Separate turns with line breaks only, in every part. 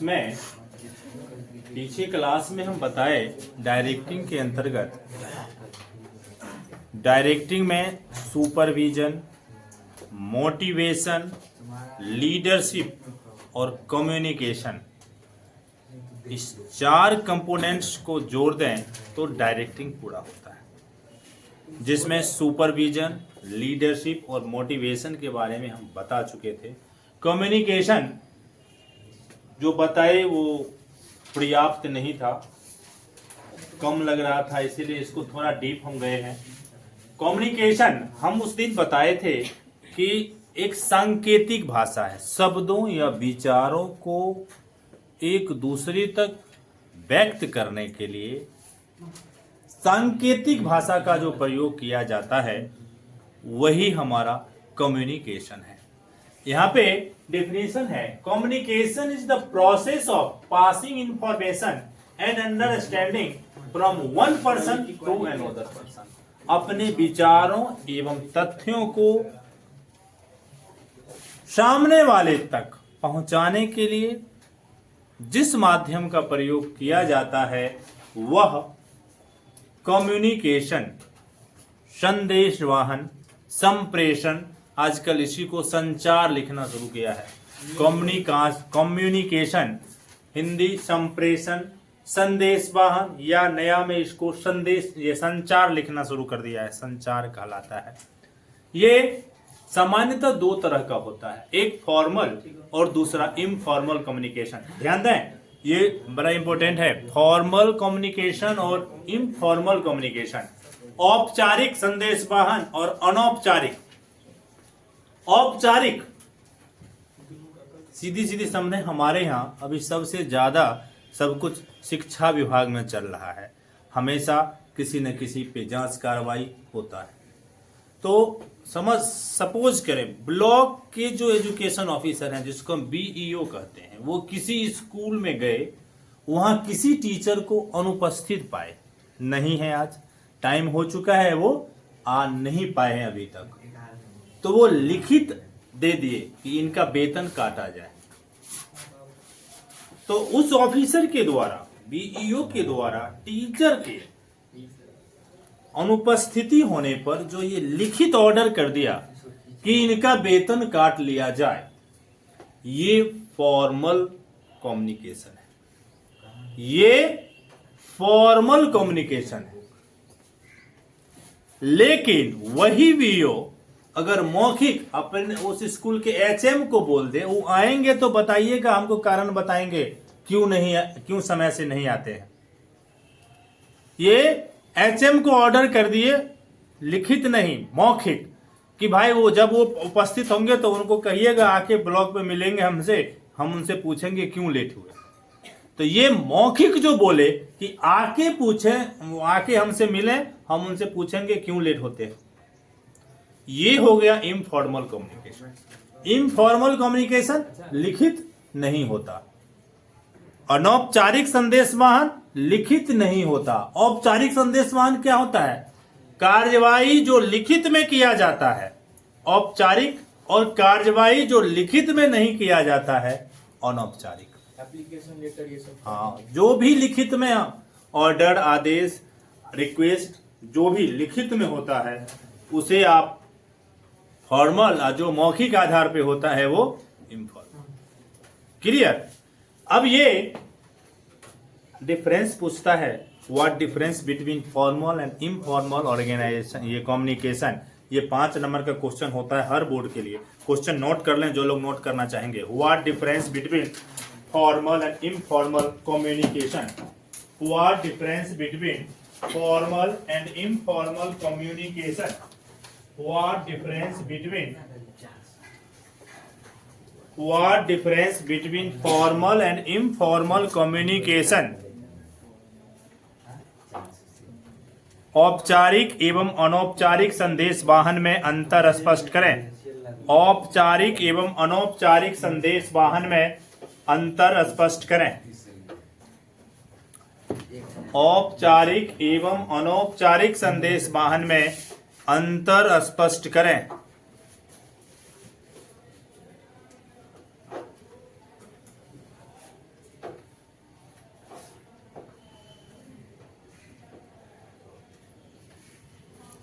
इसमें पीछे क्लास में हम बताए डायरेक्टिंग के अंतर्गत डायरेक्टिंग में सुपरविजन, मोटिवेशन, लीडरशिप और कम्युनिकेशन, इस 4 कंपोनेंट्स को जोड़ दें तो डायरेक्टिंग पूरा होता है, जिसमें सुपरविजन, लीडरशिप और मोटिवेशन के बारे में हम बता चुके थे। कम्युनिकेशन जो बताए वो पर्याप्त नहीं था, कम लग रहा था, इसीलिए इसको थोड़ा डीप हम गए हैं। कम्युनिकेशन हम उस दिन बताए थे कि एक सांकेतिक भाषा है, शब्दों या विचारों को एक दूसरे तक व्यक्त करने के लिए सांकेतिक भाषा का जो प्रयोग किया जाता है वही हमारा कम्युनिकेशन है। यहाँ पे डेफिनेशन है, communication is the process of passing information and understanding from one person to another person. अपने विचारों एवं तथ्यों को सामने वाले तक पहुंचाने के लिए जिस माध्यम का प्रयोग किया जाता है वह कम्युनिकेशन, संदेशवाहन, संप्रेषण, आजकल इसी को संचार लिखना शुरू किया है। कम्युनिकेशन हिंदी, संप्रेषण, संदेशवाहन, या नया में इसको संदेश, ये संचार लिखना शुरू कर दिया है, संचार कहलाता है। ये सामान्यतः 2 तरह का होता है, एक फॉर्मल और दूसरा इनफॉर्मल कम्युनिकेशन। ध्यान दें, ये बड़ा इंपॉर्टेंट है, फॉर्मल कम्युनिकेशन और इनफॉर्मल कम्युनिकेशन। औपचारिक संदेशवाहन और अनौपचारिक। औपचारिक सीधी सीधी समझे, हमारे यहाँ अभी सबसे ज्यादा सब कुछ शिक्षा विभाग में चल रहा है, हमेशा किसी न किसी पे जांच कार्रवाई होता है। तो सपोज करें ब्लॉक के जो एजुकेशन ऑफिसर हैं, जिसको हम बीईओ कहते हैं, वो किसी स्कूल में गए, वहां किसी टीचर को अनुपस्थित पाए, नहीं है, आज टाइम हो चुका है, वो आ नहीं पाए हैं अभी तक, तो वो लिखित दे दिए कि इनका वेतन काटा जाए। तो उस ऑफिसर के द्वारा, बीईओ के द्वारा टीचर के अनुपस्थिति होने पर जो ये लिखित ऑर्डर कर दिया कि इनका वेतन काट लिया जाए, ये फॉर्मल कम्युनिकेशन है। ये फॉर्मल कम्युनिकेशन है। लेकिन वही बीईओ अगर मौखिक अपने उस स्कूल के एचएम को बोल दे, वो आएंगे तो बताइएगा, हमको कारण बताएंगे क्यों समय से नहीं आते हैं। ये एचएम को ऑर्डर कर दिए, लिखित नहीं, मौखिक, कि भाई वो जब वो उपस्थित होंगे तो उनको कहिएगा आके ब्लॉक पे मिलेंगे हमसे, हम उनसे पूछेंगे क्यों लेट हुए। तो ये मौखिक जो बोले कि आके पूछें, आके हमसे मिले, हम उनसे पूछेंगे क्यों लेट होते हैं, ये हो गया इनफॉर्मल कम्युनिकेशन। इनफॉर्मल कम्युनिकेशन लिखित नहीं होता। अनौपचारिक संदेशवाहन लिखित नहीं होता। औपचारिक संदेशवाहन क्या होता है? कार्यवाही जो लिखित में किया जाता है। औपचारिक और कार्यवाही जो लिखित में नहीं किया जाता है अनौपचारिक।
एप्लीकेशन लेटर, ये सब,
हाँ, जो भी लिखित में, ऑर्डर, आदेश, रिक्वेस्ट, जो भी लिखित में होता है उसे आप फॉर्मल, जो मौखिक आधार पे होता है वो इनफॉर्मल। क्लियर? अब ये डिफरेंस पूछता है, what difference between formal and informal organization, ये कम्युनिकेशन। ये 5 नंबर का क्वेश्चन होता है हर बोर्ड के लिए। क्वेश्चन नोट कर लें जो लोग नोट करना चाहेंगे। What difference between formal and informal communication. What difference between formal and informal communication. What difference between formal and informal communication? औपचारिक एवं अनौपचारिक संदेशवाहन में अंतर स्पष्ट करें। औपचारिक एवं अनौपचारिक संदेशवाहन में अंतर स्पष्ट करें। औपचारिक एवं अनौपचारिक संदेशवाहन में अंतर स्पष्ट करें।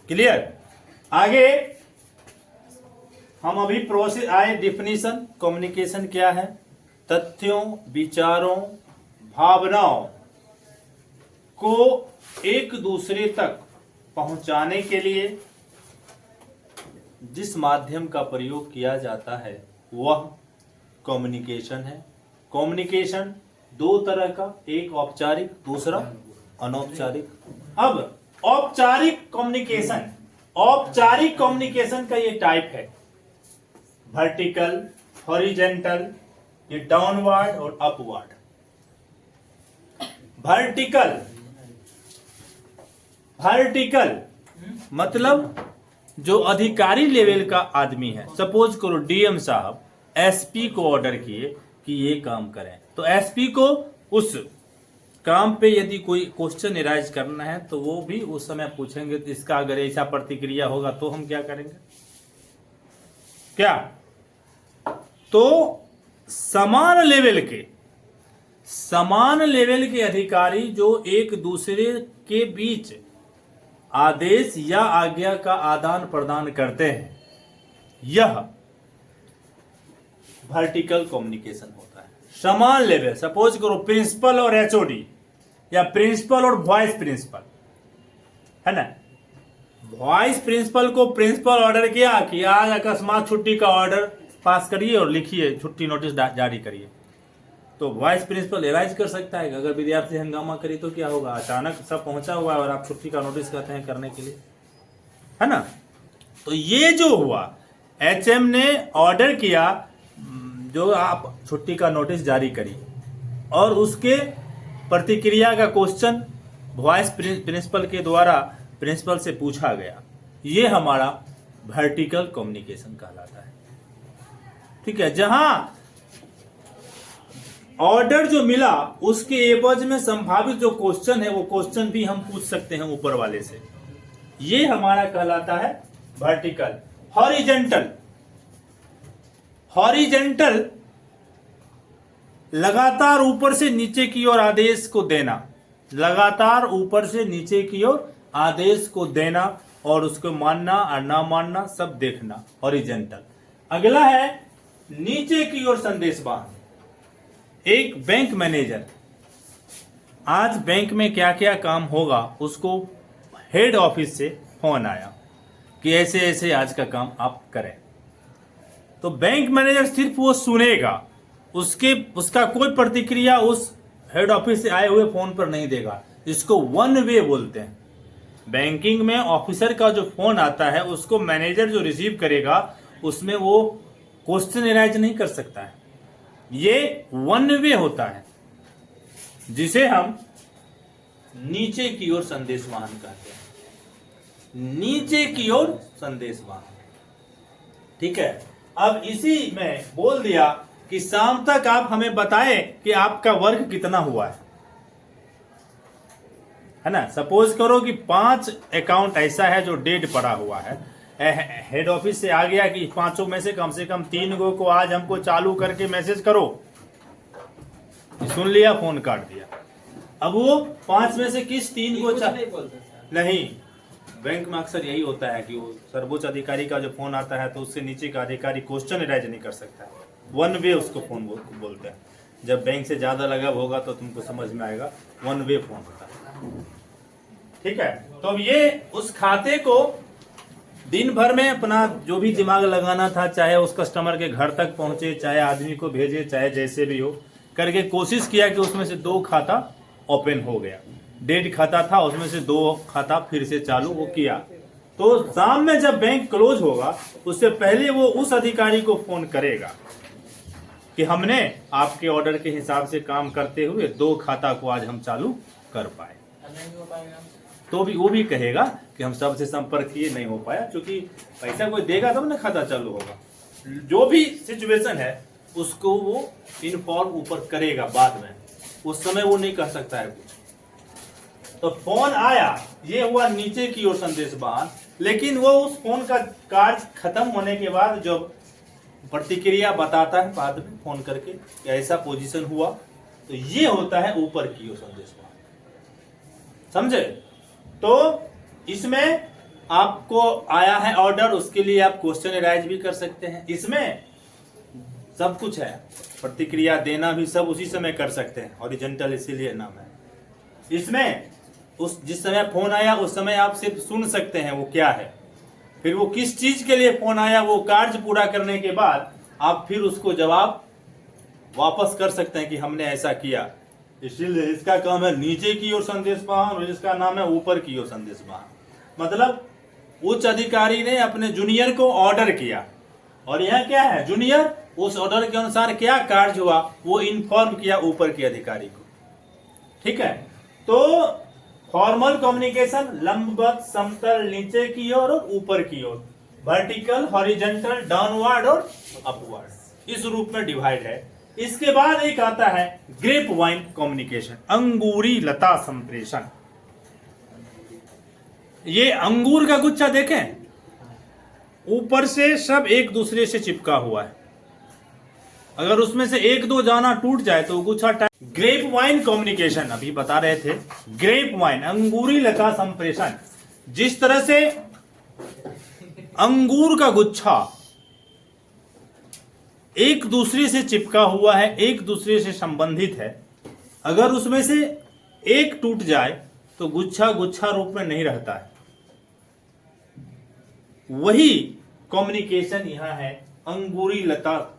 क्लियर। आगे हम अभी प्रोसेस आए, डिफिनीशन। कम्युनिकेशन क्या है? तथ्यों, विचारों, भावनाओं को एक दूसरे तक पहुंचाने के लिए जिस माध्यम का प्रयोग किया जाता है वह कम्युनिकेशन है। कम्युनिकेशन दो तरह का, एक औपचारिक, दूसरा अनौपचारिक। अब औपचारिक कम्युनिकेशन, औपचारिक कम्युनिकेशन का ये टाइप है वर्टिकल, हॉरिजेंटल, ये डाउनवर्ड और अपवर्ड। वर्टिकल, वर्टिकल मतलब जो अधिकारी लेवल का आदमी है, सपोज करो डीएम साहब एसपी को ऑर्डर किए कि ये काम करें, तो एसपी को उस काम पे यदि कोई क्वेश्चन एराइज करना है तो वो भी उस समय पूछेंगे, तो इसका अगर ऐसा प्रतिक्रिया होगा तो हम क्या करेंगे, क्या? तो समान लेवल के अधिकारी जो एक दूसरे के बीच आदेश या आज्ञा का आदान प्रदान करते हैं, यह वर्टिकल कम्युनिकेशन होता है। समान लेवल, सपोज करो प्रिंसिपल और एचओडी या प्रिंसिपल और वाइस प्रिंसिपल है ना। वाइस प्रिंसिपल को प्रिंसिपल ऑर्डर किया कि आज अकस्मात छुट्टी का ऑर्डर पास करिए और लिखिए, छुट्टी नोटिस जारी करिए, तो वाइस प्रिंसिपल एराइज कर सकता है कि अगर विद्यार्थी हंगामा करे तो क्या होगा, अचानक सब पहुंचा हुआ है और आप छुट्टी का नोटिस कहते हैं करने के लिए, है ना। तो ये जो हुआ, एचएम ने ऑर्डर किया जो आप छुट्टी का नोटिस जारी करिए, और उसके प्रतिक्रिया का क्वेश्चन वाइस प्रिंसिपल के द्वारा प्रिंसिपल से पूछा गया, ये हमारा वर्टिकल कम्युनिकेशन कहलाता है। ठीक है, जहां ऑर्डर जो मिला उसके एवज में संभावित जो क्वेश्चन है वो क्वेश्चन भी हम पूछ सकते हैं ऊपर वाले से, ये हमारा कहलाता है वर्टिकल। हॉरिजेंटल, हॉरिजेंटल लगातार ऊपर से नीचे की ओर आदेश को देना, लगातार ऊपर से नीचे की ओर आदेश को देना और उसको मानना और ना मानना सब देखना, हॉरिजेंटल। अगला है नीचे की ओर संदेशवाहन। एक बैंक मैनेजर आज बैंक में क्या क्या काम होगा उसको हेड ऑफिस से फोन आया कि ऐसे ऐसे आज का काम आप करें, तो बैंक मैनेजर सिर्फ वो सुनेगा, उसका कोई प्रतिक्रिया उस हेड ऑफिस से आए हुए फोन पर नहीं देगा। इसको वन वे बोलते हैं। बैंकिंग में ऑफिसर का जो फोन आता है उसको मैनेजर जो रिसीव करेगा उसमें वो क्वेश्चन एराइज नहीं कर सकता है, ये वन वे होता है, जिसे हम नीचे की ओर संदेशवाहन कहते हैं। नीचे की ओर संदेशवाहन, ठीक है। अब इसी में बोल दिया कि शाम तक आप हमें बताएं कि आपका वर्क कितना हुआ है ना। सपोज करो कि 5 अकाउंट ऐसा है जो डेड पड़ा हुआ है, हेड ऑफिस से आ गया कि 5 में से कम 3 गो को आज हमको चालू करके मैसेज करो, सुन लिया, फोन काट दिया। अब वो 5 में से किस 3 को नहीं, बैंक में अक्सर यही होता है कि वो सर्वोच्च अधिकारी का जो फोन आता है तो उससे नीचे का अधिकारी क्वेश्चन एराइज नहीं कर सकता है, वन वे उसको फोन बोलते हैं। जब बैंक से ज्यादा लगाव होगा तो तुमको समझ में आएगा, वन वे फोन होता है, ठीक है। तो अब ये उस खाते को दिन भर में अपना जो भी दिमाग लगाना था, चाहे उस कस्टमर के घर तक पहुंचे, चाहे आदमी को भेजे, चाहे जैसे भी हो करके कोशिश किया कि उसमें से 2 खाता ओपन हो गया। डेड खाता था उसमें से 2 खाता फिर से चालू वो किया। तो शाम में जब बैंक क्लोज होगा उससे पहले वो उस अधिकारी को फोन करेगा कि हमने आपके ऑर्डर के हिसाब से काम करते हुए 2 खाता को आज हम चालू कर पाए। तो भी वो भी कहेगा कि हम सबसे संपर्क किए, नहीं हो पाया, क्योंकि पैसा कोई देगा तब ना खाता चालू होगा। जो भी सिचुएशन है उसको वो इन्फॉर्म ऊपर करेगा बाद में, उस समय वो नहीं कर सकता है कुछ। तो फोन आया, ये हुआ नीचे की ओर संदेशवाहन, लेकिन वो उस फोन का कार्य खत्म होने के बाद जो प्रतिक्रिया बताता है बाद में फोन करके कि ऐसा पोजीशन हुआ, तो ये होता है ऊपर की ओर संदेशवाहन, समझे। तो इसमें आपको आया है ऑर्डर, उसके लिए आप क्वेश्चन एराइज भी कर सकते हैं। इसमें सब कुछ है, प्रतिक्रिया देना भी सब उसी समय कर सकते हैं, हॉरिजॉन्टल इसीलिए नाम है। इसमें उस जिस समय फोन आया उस समय आप सिर्फ सुन सकते हैं वो क्या है, फिर वो किस चीज के लिए फोन आया, वो कार्य पूरा करने के बाद आप फिर उसको जवाब वापस कर सकते हैं कि हमने ऐसा किया। इसीलिए इसका काम है नीचे की ओर संदेश वाहन, और इसका नाम है ऊपर की ओर संदेश वाहन। मतलब उच्च अधिकारी ने अपने जूनियर को ऑर्डर किया, और यह क्या है, जूनियर उस ऑर्डर के अनुसार क्या कार्य हुआ वो इन्फॉर्म किया ऊपर के अधिकारी को। ठीक है, तो फॉर्मल कम्युनिकेशन लंबवत, समतल, नीचे की ओर और ऊपर की ओर, वर्टिकल, हॉरिजॉन्टल, डाउनवर्ड और अपवर्ड, इस रूप में डिवाइड है। इसके बाद एक आता है ग्रेप वाइन कम्युनिकेशन, अंगूरी लता संप्रेषण। ये अंगूर का गुच्छा देखें, ऊपर से सब एक दूसरे से चिपका हुआ है, अगर उसमें से एक दो दाना टूट जाए तो गुच्छा ग्रेप वाइन कम्युनिकेशन अभी बता रहे थे। ग्रेप वाइन, अंगूरी लता संप्रेषण, जिस तरह से अंगूर का गुच्छा एक दूसरे से चिपका हुआ है, एक दूसरे से संबंधित है, अगर उसमें से एक टूट जाए तो गुच्छा गुच्छा रूप में नहीं रहता है। वही कम्युनिकेशन यहां है, अंगूरी लता,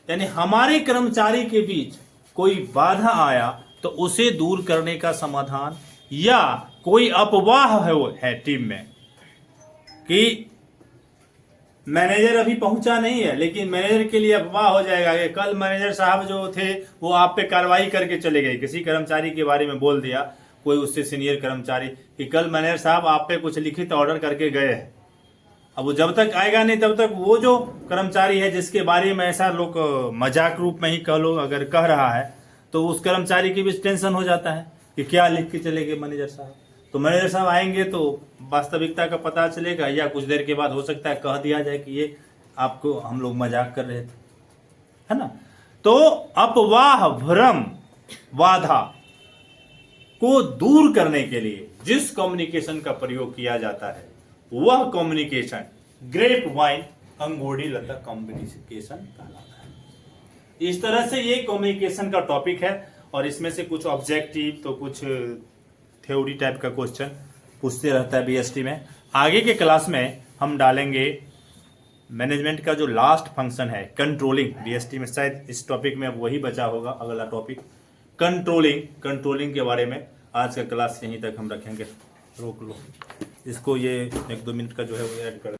यानी हमारे कर्मचारी के बीच कोई बाधा आया तो उसे दूर करने का समाधान, या कोई अफवाह है टीम में कि मैनेजर अभी पहुंचा नहीं है, लेकिन मैनेजर के लिए अफवाह हो जाएगा कि कल मैनेजर साहब जो थे वो आप पे कार्रवाई करके चले गए, किसी कर्मचारी के बारे में बोल दिया कोई उससे सीनियर कर्मचारी कि कल मैनेजर साहब आप पे कुछ लिखित ऑर्डर करके गए हैं। अब वो जब तक आएगा नहीं तब तक वो जो कर्मचारी है जिसके बारे में ऐसा लोग मजाक रूप में ही कह लो अगर कह रहा है, तो उस कर्मचारी की भी टेंशन हो जाता है कि क्या लिख के चले गए मैनेजर साहब। तो मैनेजर साहब आएंगे तो वास्तविकता का पता चलेगा, या कुछ देर के बाद हो सकता है कह दिया जाए कि ये आपको हम लोग मजाक कर रहे थे, है ना। तो अफवाह, भ्रम, बाधा को दूर करने के लिए जिस कम्युनिकेशन का प्रयोग किया जाता है वह कम्युनिकेशन ग्रेप वाइन, अंगूरी लता कम्युनिकेशन कहलाता है। इस तरह से ये कम्युनिकेशन का टॉपिक है, और इसमें से कुछ ऑब्जेक्टिव तो कुछ थ्योरी टाइप का क्वेश्चन पूछते रहता है बीएसटी में। आगे के क्लास में हम डालेंगे मैनेजमेंट का जो लास्ट फंक्शन है कंट्रोलिंग। बीएसटी में शायद इस टॉपिक में अब वही बचा होगा, अगला टॉपिक कंट्रोलिंग के बारे में। आज का क्लास यहीं तक हम रखेंगे, रोक लो इसको, ये 1-2 मिनट का जो है वो ऐड कर